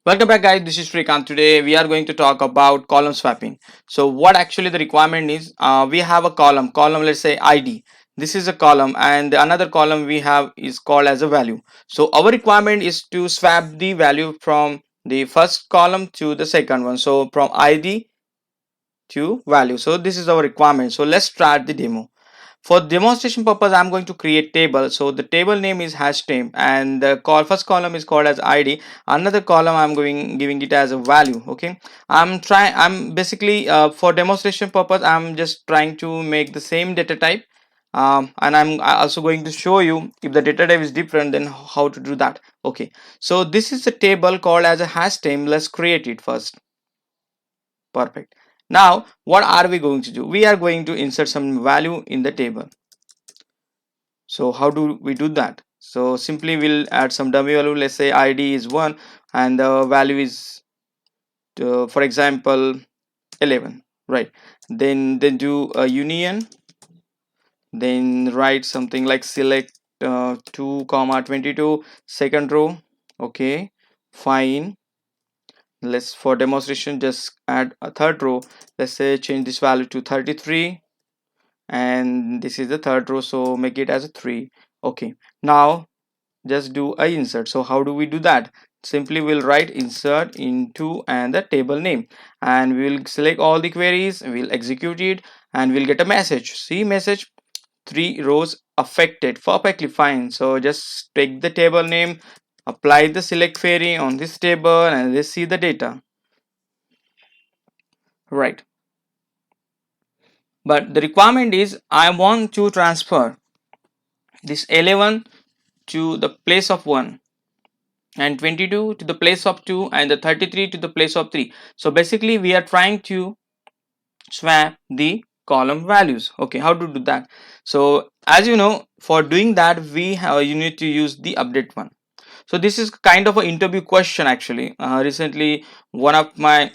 Welcome back guys, this is Srikanth. Today we are going to talk about column swapping. So what actually the requirement is, we have a column let's say ID. This is a column and the another column we have is called as a value. So our requirement is to swap the value from the first column to the second one. So from ID to value. So this is our requirement. So let's start the demo. For demonstration purpose, I'm going to create table. So the table name is hash name and the first column is called as ID. Another column I'm giving it as a value. Okay, I'm basically for demonstration purpose, I'm just trying to make the same data type. And I'm also going to show you if the data type is different, then how to do that. Okay, so this is a table called as a hash name. Let's create it first. Perfect. Now what are we going to do? We are going to insert some value in the table. So how do we do that? So simply we'll add some dummy value. Let's say ID is 1 and the value is for example 11, right? Then do a union, then write something like select 2 comma 22 second row. Okay, fine. Let's for demonstration just add a third row. Let's say change this value to 33 and this is the third row, so make it as a 3. Okay, now just do a insert. So how do we do that? Simply we'll write insert into and the table name, and we will select all the queries, we'll execute it, and we'll get a message. See message, 3 rows affected. Perfectly fine. So just take the table name, apply the select query on this table, and let's see the data. Right, but the requirement is I want to transfer this 11 to the place of 1 and 22 to the place of 2 and the 33 to the place of 3. So basically we are trying to swap the column values. Okay, how to do that? So as you know, for doing that we have you need to use the update one. So this is kind of an interview question actually. Recently one of my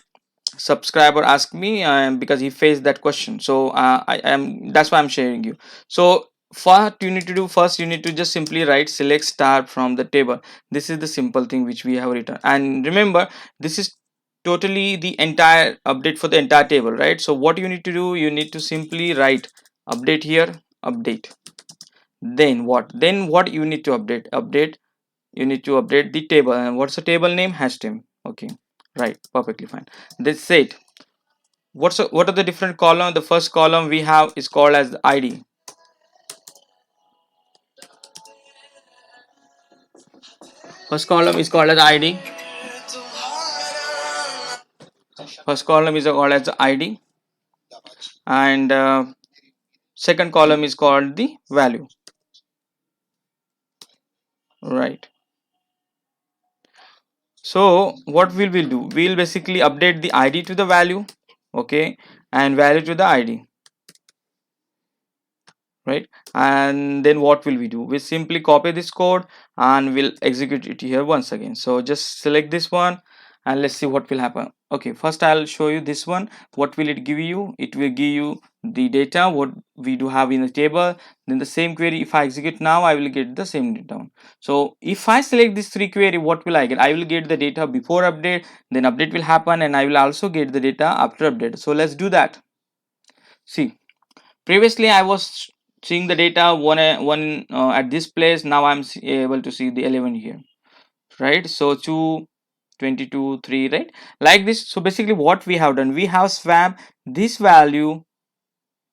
subscriber asked me because he faced that question. So I am that's why I'm sharing you. So what you need to do first, you need to just simply write select star from the table. This is the simple thing which we have written, and remember this is totally the entire update for the entire table, right? So what you need to do, you need to simply write update here, update. Then what you need to update, you need to update the table. And what's the table name? Hash name. Okay, right, perfectly fine. That's it. What are the different column? The first column we have is called as the ID. First column is called as ID. First column is called as the ID, and second column is called the value. Right. So what we will do? We'll basically update the ID to the value, okay, and value to the ID. Right, and then what will we do? We simply copy this code and we'll execute it here once again. So just select this one and let's see what will happen. Okay, first I'll show you this one. What will it give you? It will give you the data what we do have in the table. Then the same query, if I execute now, I will get the same data. So if I select this 3 query, what will I get? I will get the data before update, then update will happen, and I will also get the data after update. So let's do that. See, previously I was seeing the data one at this place. Now I'm able to see the 11 here, right? So 2, 22, 3, right, like this. So basically what we have done, we have swapped this value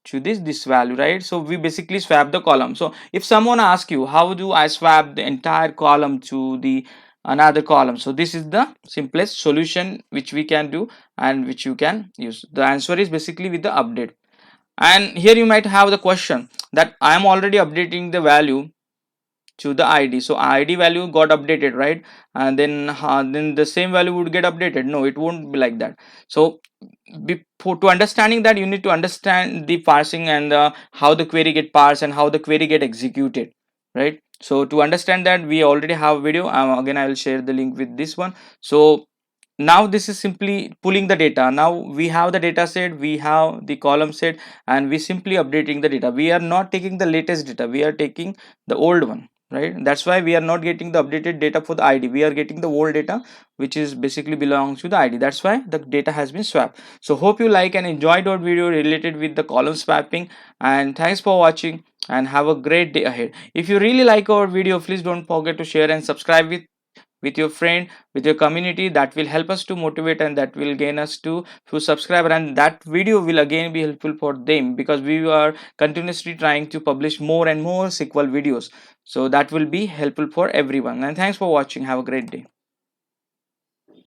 to this value, right? So we basically swap the column. So if someone asks you how do I swap the entire column to the another column, so this is the simplest solution which we can do and which you can use. The answer is basically with the update. And here you might have the question that I am already updating the value to the ID, so ID value got updated, right? And then the same value would get updated. No, it won't be like that. So before to understanding that, you need to understand the parsing and how the query get parsed and how the query get executed, right? So to understand that, we already have a video. Again, I will share the link with this one. So now this is simply pulling the data. Now we have the data set, we have the column set, and we simply updating the data. We are not taking the latest data, we are taking the old one, right? That's why we are not getting the updated data for the id, we are getting the old data which is basically belongs to the id. That's why the data has been swapped. So hope you like and enjoyed our video related with the column swapping, and thanks for watching and have a great day ahead. If you really like our video, please don't forget to share and subscribe with your friend, with your community. That will help us to motivate, and that will gain us to few subscriber, and that video will again be helpful for them, because we are continuously trying to publish more and more SQL videos. So that will be helpful for everyone, and thanks for watching. Have a great day.